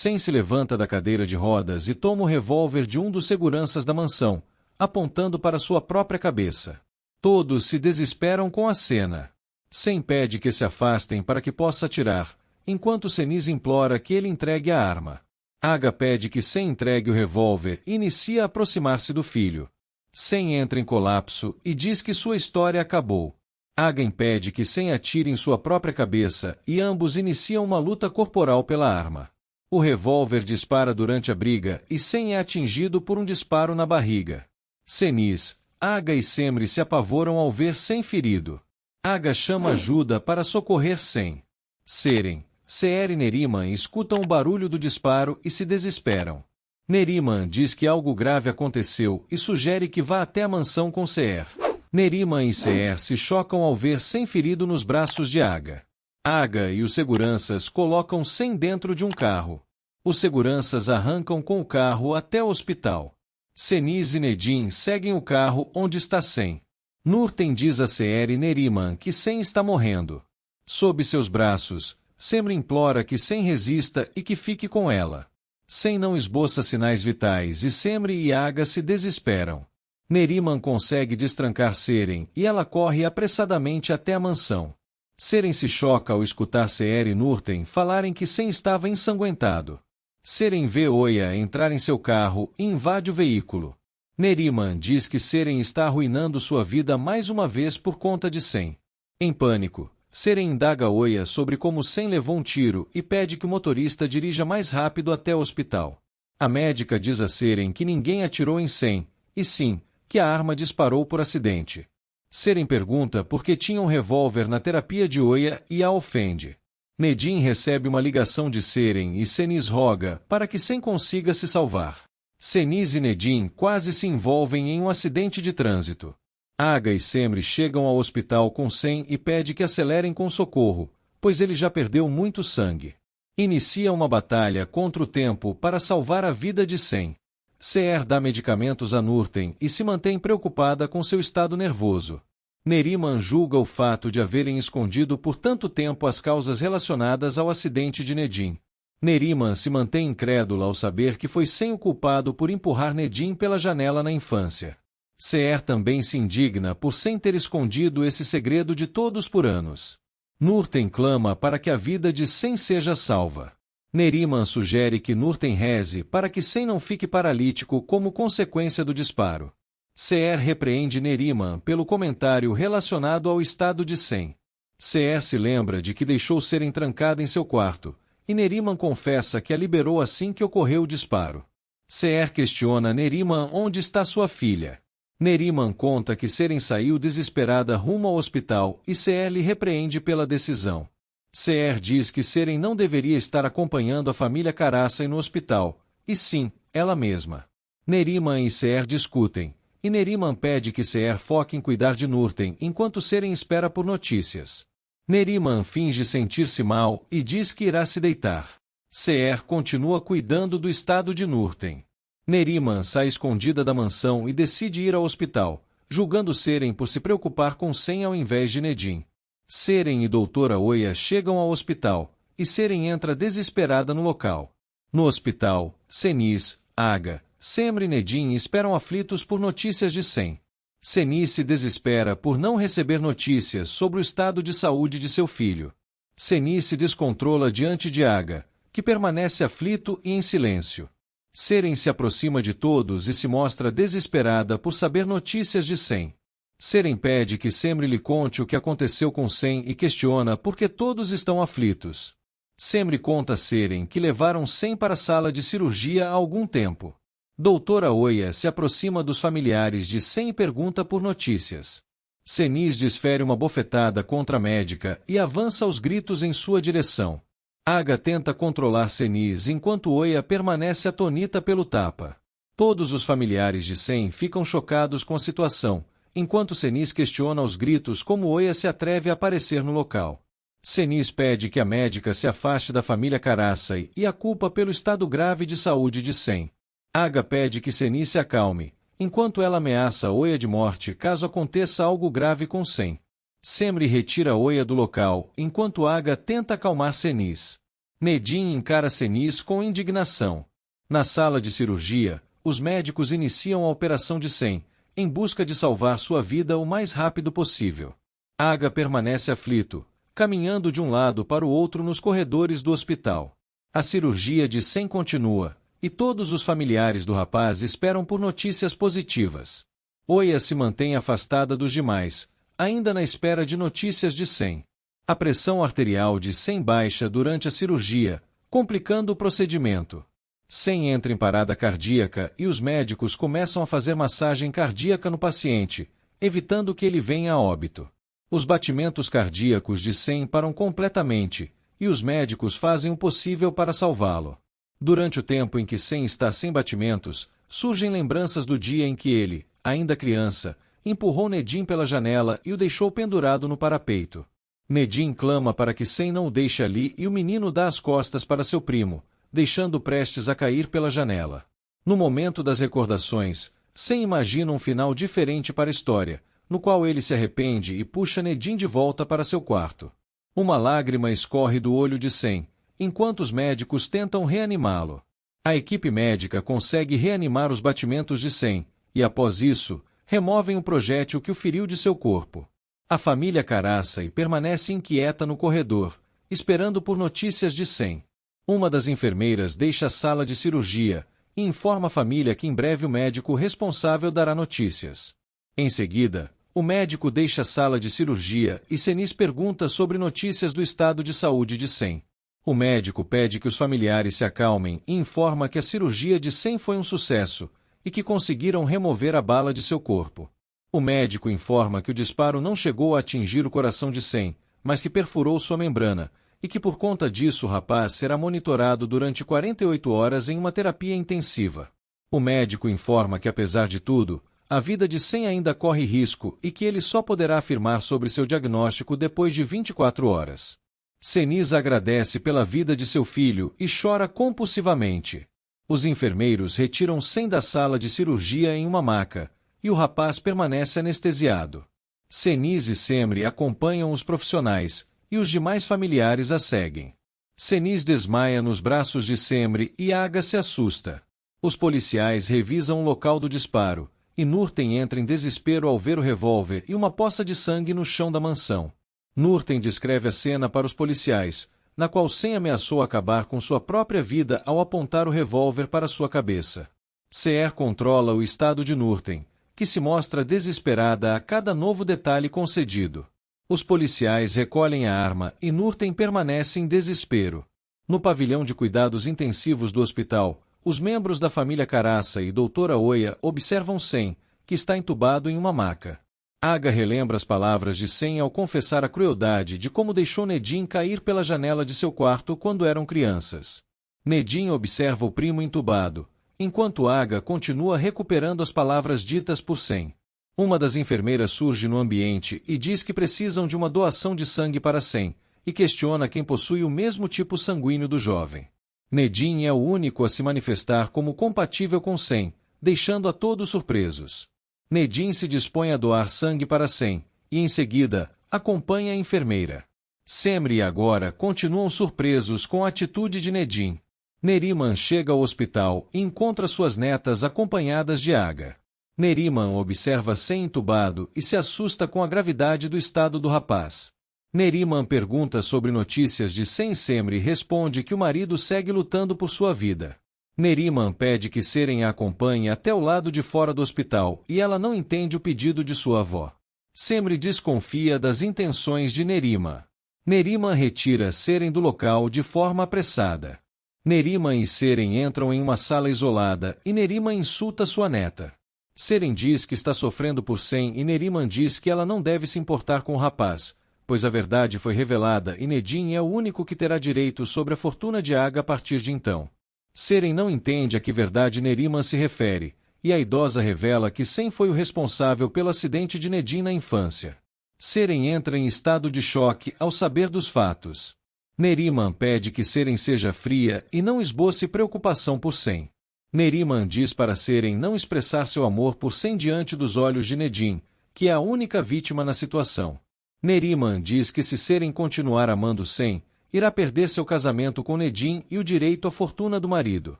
Sen se levanta da cadeira de rodas e toma o revólver de um dos seguranças da mansão, apontando para sua própria cabeça. Todos se desesperam com a cena. Sen pede que se afastem para que possa atirar, enquanto Senis implora que ele entregue a arma. Aga pede que Sen entregue o revólver e inicia a aproximar-se do filho. Sen entra em colapso e diz que sua história acabou. Aga impede que Sen atire em sua própria cabeça e ambos iniciam uma luta corporal pela arma. O revólver dispara durante a briga e Sen é atingido por um disparo na barriga. Senis, Aga e Semri se apavoram ao ver Sen ferido. Aga chama ajuda para socorrer Sen. Seren, Seer e Neriman escutam o barulho do disparo e se desesperam. Neriman diz que algo grave aconteceu e sugere que vá até a mansão com Seer. Neriman e Seer se chocam ao ver Sen ferido nos braços de Aga. Aga e os seguranças colocam Sen dentro de um carro. Os seguranças arrancam com o carro até o hospital. Senis e Nedin seguem o carro onde está Sen. Nurten diz a Seer e Neriman que Sen está morrendo. Sob seus braços, Semri implora que Sen resista e que fique com ela. Sen não esboça sinais vitais e Semri e Aga se desesperam. Neriman consegue destrancar Seren e ela corre apressadamente até a mansão. Seren se choca ao escutar Seer e Nurten falarem que Sen estava ensanguentado. Seren vê Oya entrar em seu carro e invade o veículo. Neriman diz que Seren está arruinando sua vida mais uma vez por conta de Sen. Em pânico, Seren indaga Oya sobre como Sen levou um tiro e pede que o motorista dirija mais rápido até o hospital. A médica diz a Seren que ninguém atirou em Sen, e sim, que a arma disparou por acidente. Seren pergunta por que tinha um revólver na terapia de Oya e a ofende. Nedin recebe uma ligação de Seren e Senis roga para que Sen consiga se salvar. Senis e Nedin quase se envolvem em um acidente de trânsito. Aga e Semri chegam ao hospital com Sen e pede que acelerem com socorro, pois ele já perdeu muito sangue. Inicia uma batalha contra o tempo para salvar a vida de Sen. Seer dá medicamentos a Nurten e se mantém preocupada com seu estado nervoso. Neriman julga o fato de haverem escondido por tanto tempo as causas relacionadas ao acidente de Nedin. Neriman se mantém incrédula ao saber que foi Sen o culpado por empurrar Nedin pela janela na infância. Seer também se indigna por Sen ter escondido esse segredo de todos por anos. Nurten clama para que a vida de Sen seja salva. Neriman sugere que Nurten reze para que Sen não fique paralítico como consequência do disparo. Seer repreende Neriman pelo comentário relacionado ao estado de Sen. Seer se lembra de que deixou Seren trancada em seu quarto, e Neriman confessa que a liberou assim que ocorreu o disparo. Seer questiona Neriman onde está sua filha. Neriman conta que Seren saiu desesperada rumo ao hospital e Seer lhe repreende pela decisão. Seer diz que Seren não deveria estar acompanhando a família Karasai no hospital, e sim, ela mesma. Neriman e Seer discutem, e Neriman pede que Seer foque em cuidar de Nurten enquanto Seren espera por notícias. Neriman finge sentir-se mal e diz que irá se deitar. Seer continua cuidando do estado de Nurten. Neriman sai escondida da mansão e decide ir ao hospital, julgando Seren por se preocupar com Sen ao invés de Nedin. Seren e Doutora Oya chegam ao hospital, e Seren entra desesperada no local. No hospital, Senis, Aga, Semri e Nedin esperam aflitos por notícias de Sen. Senis se desespera por não receber notícias sobre o estado de saúde de seu filho. Senis se descontrola diante de Aga, que permanece aflito e em silêncio. Seren se aproxima de todos e se mostra desesperada por saber notícias de Sen. Seren pede que Semri lhe conte o que aconteceu com Sen e questiona por que todos estão aflitos. Semri conta a Seren que levaram Sen para a sala de cirurgia há algum tempo. Doutora Oya se aproxima dos familiares de Sen e pergunta por notícias. Senis desfere uma bofetada contra a médica e avança aos gritos em sua direção. Aga tenta controlar Senis enquanto Oya permanece atonita pelo tapa. Todos os familiares de Sen ficam chocados com a situação, enquanto Senis questiona aos gritos como Oya se atreve a aparecer no local. Senis pede que a médica se afaste da família Karasai e a culpa pelo estado grave de saúde de Sen. Aga pede que Senis se acalme, enquanto ela ameaça Oya de morte caso aconteça algo grave com Sen. Semri retira Oya do local, enquanto Aga tenta acalmar Senis. Nedim encara Seniz com indignação. Na sala de cirurgia, os médicos iniciam a operação de Sen, em busca de salvar sua vida o mais rápido possível. Aga permanece aflito, caminhando de um lado para o outro nos corredores do hospital. A cirurgia de Sen continua, e todos os familiares do rapaz esperam por notícias positivas. Oya se mantém afastada dos demais, ainda na espera de notícias de Sen. A pressão arterial de Sen baixa durante a cirurgia, complicando o procedimento. Sen entra em parada cardíaca e os médicos começam a fazer massagem cardíaca no paciente, evitando que ele venha a óbito. Os batimentos cardíacos de Sen param completamente, e os médicos fazem o possível para salvá-lo. Durante o tempo em que Sen está sem batimentos, surgem lembranças do dia em que ele, ainda criança, empurrou Nedim pela janela e o deixou pendurado no parapeito. Nedim clama para que Sen não o deixe ali e o menino dá as costas para seu primo, deixando-o prestes a cair pela janela. No momento das recordações, Sen imagina um final diferente para a história, no qual ele se arrepende e puxa Nedim de volta para seu quarto. Uma lágrima escorre do olho de Sen, enquanto os médicos tentam reanimá-lo. A equipe médica consegue reanimar os batimentos de Sen, e após isso, removem o projétil que o feriu de seu corpo. A família caraça e permanece inquieta no corredor, esperando por notícias de Sen. Uma das enfermeiras deixa a sala de cirurgia e informa a família que em breve o médico responsável dará notícias. Em seguida, o médico deixa a sala de cirurgia e Seniz pergunta sobre notícias do estado de saúde de Sen. O médico pede que os familiares se acalmem e informa que a cirurgia de Sen foi um sucesso e que conseguiram remover a bala de seu corpo. O médico informa que o disparo não chegou a atingir o coração de Sen, mas que perfurou sua membrana, e que por conta disso o rapaz será monitorado durante 48 horas em uma terapia intensiva. O médico informa que apesar de tudo, a vida de Sen ainda corre risco e que ele só poderá afirmar sobre seu diagnóstico depois de 24 horas. Seniz agradece pela vida de seu filho e chora compulsivamente. Os enfermeiros retiram Sen da sala de cirurgia em uma maca, e o rapaz permanece anestesiado. Seniz e Semri acompanham os profissionais, e os demais familiares a seguem. Seniz desmaia nos braços de Semri e Aga se assusta. Os policiais revisam o local do disparo, e Nurten entra em desespero ao ver o revólver e uma poça de sangue no chão da mansão. Nurten descreve a cena para os policiais, na qual Sen ameaçou acabar com sua própria vida ao apontar o revólver para sua cabeça. Seer controla o estado de Nurten, que se mostra desesperada a cada novo detalhe concedido. Os policiais recolhem a arma e Nurten permanece em desespero. No pavilhão de cuidados intensivos do hospital, os membros da família Caraça e doutora Oya observam Sen, que está entubado em uma maca. Aga relembra as palavras de Sen ao confessar a crueldade de como deixou Nedim cair pela janela de seu quarto quando eram crianças. Nedim observa o primo entubado, enquanto Aga continua recuperando as palavras ditas por Sen. Uma das enfermeiras surge no ambiente e diz que precisam de uma doação de sangue para Sen, e questiona quem possui o mesmo tipo sanguíneo do jovem. Nedim é o único a se manifestar como compatível com Sen, deixando a todos surpresos. Nedim se dispõe a doar sangue para Sen, e em seguida, acompanha a enfermeira. Semri e agora continuam surpresos com a atitude de Nedim. Neriman chega ao hospital e encontra suas netas acompanhadas de Aga. Neriman observa Sen entubado e se assusta com a gravidade do estado do rapaz. Neriman pergunta sobre notícias de Sen e Semri responde que o marido segue lutando por sua vida. Neriman pede que Seren a acompanhe até o lado de fora do hospital e ela não entende o pedido de sua avó. Semri desconfia das intenções de Neriman. Neriman retira Seren do local de forma apressada. Neriman e Seren entram em uma sala isolada e Neriman insulta sua neta. Seren diz que está sofrendo por Sen e Neriman diz que ela não deve se importar com o rapaz, pois a verdade foi revelada e Nedim é o único que terá direito sobre a fortuna de Aga a partir de então. Seren não entende a que verdade Neriman se refere, e a idosa revela que Sen foi o responsável pelo acidente de Nedim na infância. Seren entra em estado de choque ao saber dos fatos. Neriman pede que Seren seja fria e não esboce preocupação por Sen. Neriman diz para Seren não expressar seu amor por Sen diante dos olhos de Nedim, que é a única vítima na situação. Neriman diz que se Seren continuar amando Sen, irá perder seu casamento com Nedim e o direito à fortuna do marido.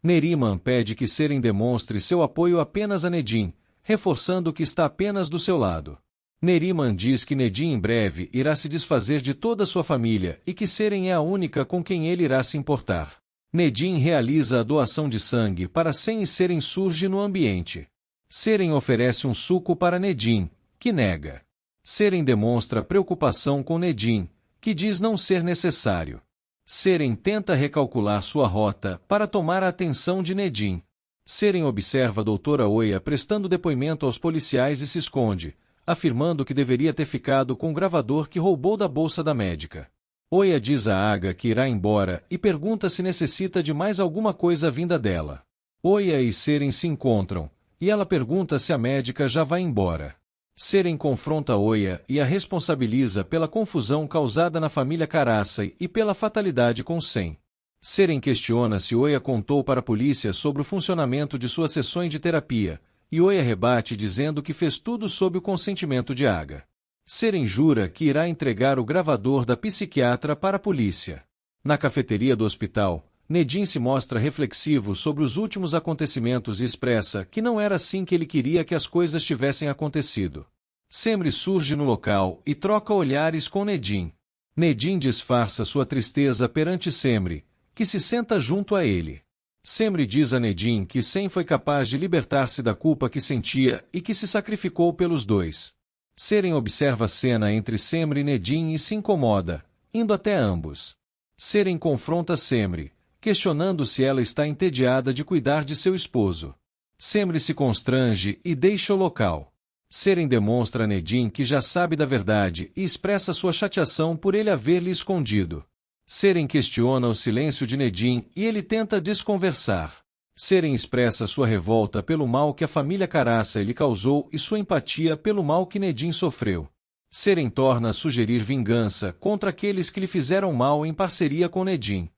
Neriman pede que Seren demonstre seu apoio apenas a Nedim, reforçando que está apenas do seu lado. Neriman diz que Nedim em breve irá se desfazer de toda sua família e que Seren é a única com quem ele irá se importar. Nedim realiza a doação de sangue para Sen e Seren surge no ambiente. Seren oferece um suco para Nedim, que nega. Seren demonstra preocupação com Nedim, que diz não ser necessário. Seren tenta recalcular sua rota para tomar a atenção de Nedim. Seren observa a doutora Oya prestando depoimento aos policiais e se esconde, afirmando que deveria ter ficado com o gravador que roubou da bolsa da médica. Oya diz a Aga que irá embora e pergunta se necessita de mais alguma coisa vinda dela. Oya e Seren se encontram, e ela pergunta se a médica já vai embora. Seren confronta Oya e a responsabiliza pela confusão causada na família Karasai e pela fatalidade com Sen. Seren questiona se Oya contou para a polícia sobre o funcionamento de suas sessões de terapia, e Oya rebate dizendo que fez tudo sob o consentimento de Aga. Seren jura que irá entregar o gravador da psiquiatra para a polícia. Na cafeteria do hospital, Nedim se mostra reflexivo sobre os últimos acontecimentos e expressa que não era assim que ele queria que as coisas tivessem acontecido. Semri surge no local e troca olhares com Nedim. Nedim disfarça sua tristeza perante Semri, que se senta junto a ele. Semri diz a Nedim que Sen foi capaz de libertar-se da culpa que sentia e que se sacrificou pelos dois. Seren observa a cena entre Semri e Nedim e se incomoda, indo até ambos. Seren confronta Semri, questionando se ela está entediada de cuidar de seu esposo. Semri se constrange e deixa o local. Seren demonstra a Nedim que já sabe da verdade e expressa sua chateação por ele haver-lhe escondido. Seren questiona o silêncio de Nedim e ele tenta desconversar. Seren expressa sua revolta pelo mal que a família Karasai lhe causou e sua empatia pelo mal que Nedim sofreu. Seren torna a sugerir vingança contra aqueles que lhe fizeram mal em parceria com Nedim.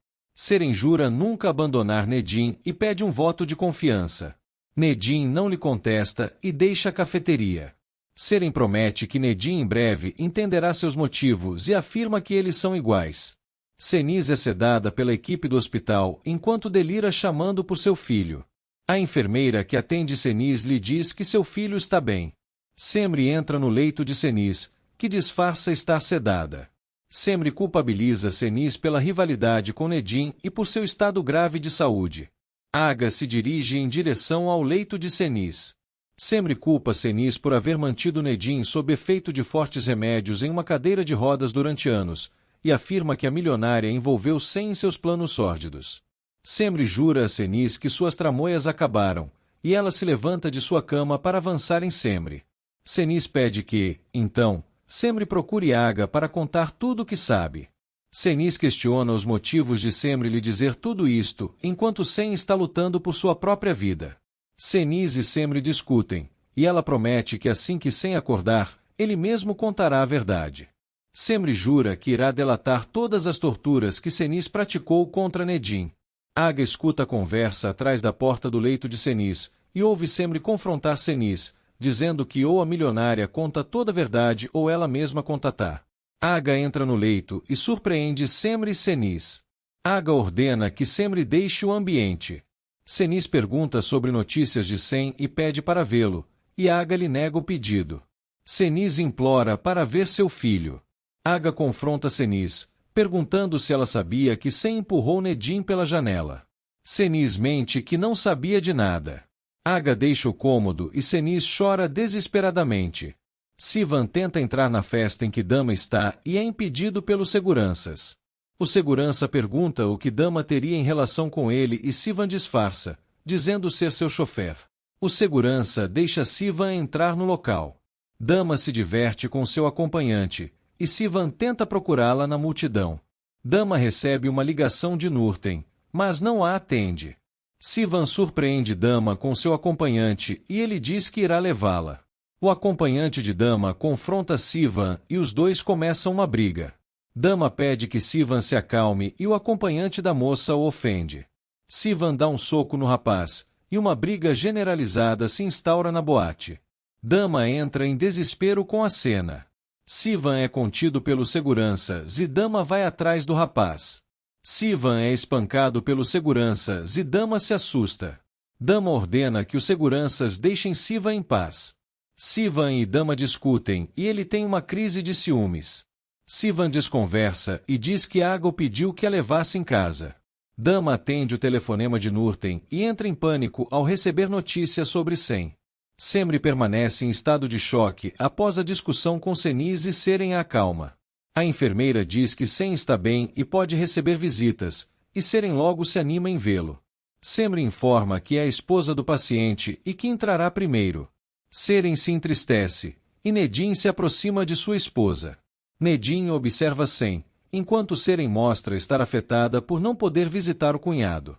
Seren jura nunca abandonar Nedim e pede um voto de confiança. Nedim não lhe contesta e deixa a cafeteria. Seren promete que Nedim em breve entenderá seus motivos e afirma que eles são iguais. Seniz é sedada pela equipe do hospital enquanto delira chamando por seu filho. A enfermeira que atende Seniz lhe diz que seu filho está bem. Semri entra no leito de Seniz, que disfarça estar sedada. Semri culpabiliza Seniz pela rivalidade com Nedim e por seu estado grave de saúde. Aga se dirige em direção ao leito de Seniz. Semri culpa Seniz por haver mantido Nedim sob efeito de fortes remédios em uma cadeira de rodas durante anos, e afirma que a milionária envolveu Sen em seus planos sórdidos. Semri jura a Seniz que suas tramóias acabaram, e ela se levanta de sua cama para avançar em Semri. Seniz pede que, então, Semri procure Aga para contar tudo o que sabe. Seniz questiona os motivos de Semri lhe dizer tudo isto, enquanto Sen está lutando por sua própria vida. Seniz e Semri discutem, e ela promete que assim que Sen acordar, ele mesmo contará a verdade. Semri jura que irá delatar todas as torturas que Seniz praticou contra Nedim. Aga escuta a conversa atrás da porta do leito de Seniz, e ouve Semri confrontar Seniz, dizendo que ou a milionária conta toda a verdade ou ela mesma contará. Aga entra no leito e surpreende Semri e Seniz. Aga ordena que Semri deixe o ambiente. Seniz pergunta sobre notícias de Sen e pede para vê-lo, e Aga lhe nega o pedido. Seniz implora para ver seu filho. Aga confronta Seniz, perguntando se ela sabia que Sen empurrou Nedim pela janela. Seniz mente que não sabia de nada. Aga deixa o cômodo e Seniz chora desesperadamente. Sivan tenta entrar na festa em que Dama está e é impedido pelos seguranças. O segurança pergunta o que Dama teria em relação com ele e Sivan disfarça, dizendo ser seu chofer. O segurança deixa Sivan entrar no local. Dama se diverte com seu acompanhante, e Sivan tenta procurá-la na multidão. Dama recebe uma ligação de Nurten, mas não a atende. Sivan surpreende Dama com seu acompanhante e ele diz que irá levá-la. O acompanhante de Dama confronta Sivan e os dois começam uma briga. Dama pede que Sivan se acalme e o acompanhante da moça o ofende. Sivan dá um soco no rapaz, e uma briga generalizada se instaura na boate. Dama entra em desespero com a cena. Sivan é contido pelos seguranças e Dama vai atrás do rapaz. Sivan é espancado pelos seguranças e Dama se assusta. Dama ordena que os seguranças deixem Sivan em paz. Sivan e Dama discutem e ele tem uma crise de ciúmes. Sivan desconversa e diz que Aga o pediu que a levasse em casa. Dama atende o telefonema de Nurten e entra em pânico ao receber notícias sobre Sen. Semri permanece em estado de choque após a discussão com Seniz e Seren a acalma. A enfermeira diz que Sen está bem e pode receber visitas, e Seren logo se anima em vê-lo. Semri informa que é a esposa do paciente e que entrará primeiro. Seren se entristece, e Nedin se aproxima de sua esposa. Nedin observa Sen, enquanto Seren mostra estar afetada por não poder visitar o cunhado.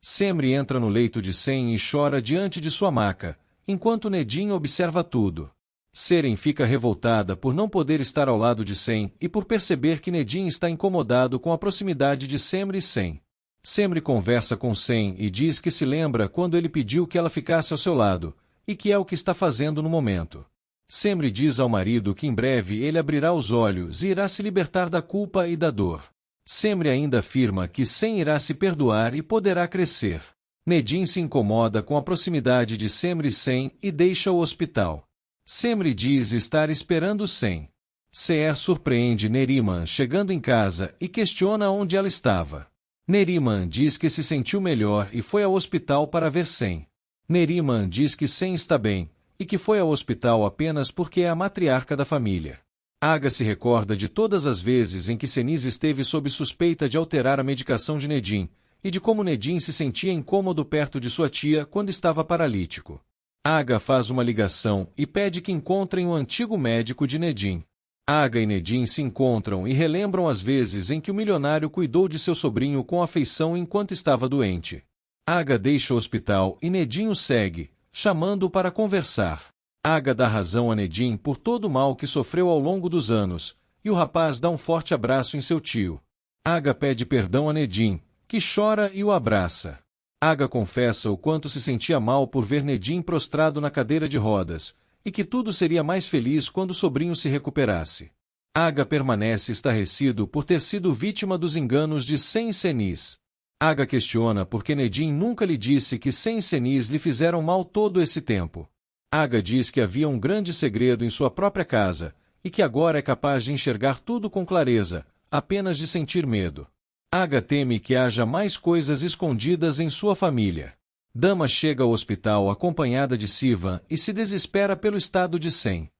Semri entra no leito de Sen e chora diante de sua maca, enquanto Nedin observa tudo. Seren fica revoltada por não poder estar ao lado de Sen e por perceber que Nedin está incomodado com a proximidade de Semri e Sen. Semri conversa com Sen e diz que se lembra quando ele pediu que ela ficasse ao seu lado, e que é o que está fazendo no momento. Semri diz ao marido que em breve ele abrirá os olhos e irá se libertar da culpa e da dor. Semri ainda afirma que Sen irá se perdoar e poderá crescer. Nedin se incomoda com a proximidade de Semri e Sen e deixa o hospital. Semri diz estar esperando Sen. Seer surpreende Neriman chegando em casa e questiona onde ela estava. Neriman diz que se sentiu melhor e foi ao hospital para ver Sen. Neriman diz que Sen está bem, e que foi ao hospital apenas porque é a matriarca da família. Aga se recorda de todas as vezes em que Seniz esteve sob suspeita de alterar a medicação de Nedin, e de como Nedin se sentia incômodo perto de sua tia quando estava paralítico. Aga faz uma ligação e pede que encontrem o antigo médico de Nedin. Aga e Nedin se encontram e relembram as vezes em que o milionário cuidou de seu sobrinho com afeição enquanto estava doente. Aga deixa o hospital e Nedin o segue, chamando-o para conversar. Aga dá razão a Nedin por todo o mal que sofreu ao longo dos anos, e o rapaz dá um forte abraço em seu tio. Aga pede perdão a Nedin, que chora e o abraça. Aga confessa o quanto se sentia mal por ver Nedin prostrado na cadeira de rodas, e que tudo seria mais feliz quando o sobrinho se recuperasse. Aga permanece estarrecido por ter sido vítima dos enganos de Sen e Seniz. Aga questiona por que Nedin nunca lhe disse que Sen e Seniz lhe fizeram mal todo esse tempo. Aga diz que havia um grande segredo em sua própria casa, e que agora é capaz de enxergar tudo com clareza, apenas de sentir medo. Aga teme que haja mais coisas escondidas em sua família. Dama chega ao hospital acompanhada de Sivan e se desespera pelo estado de Sen.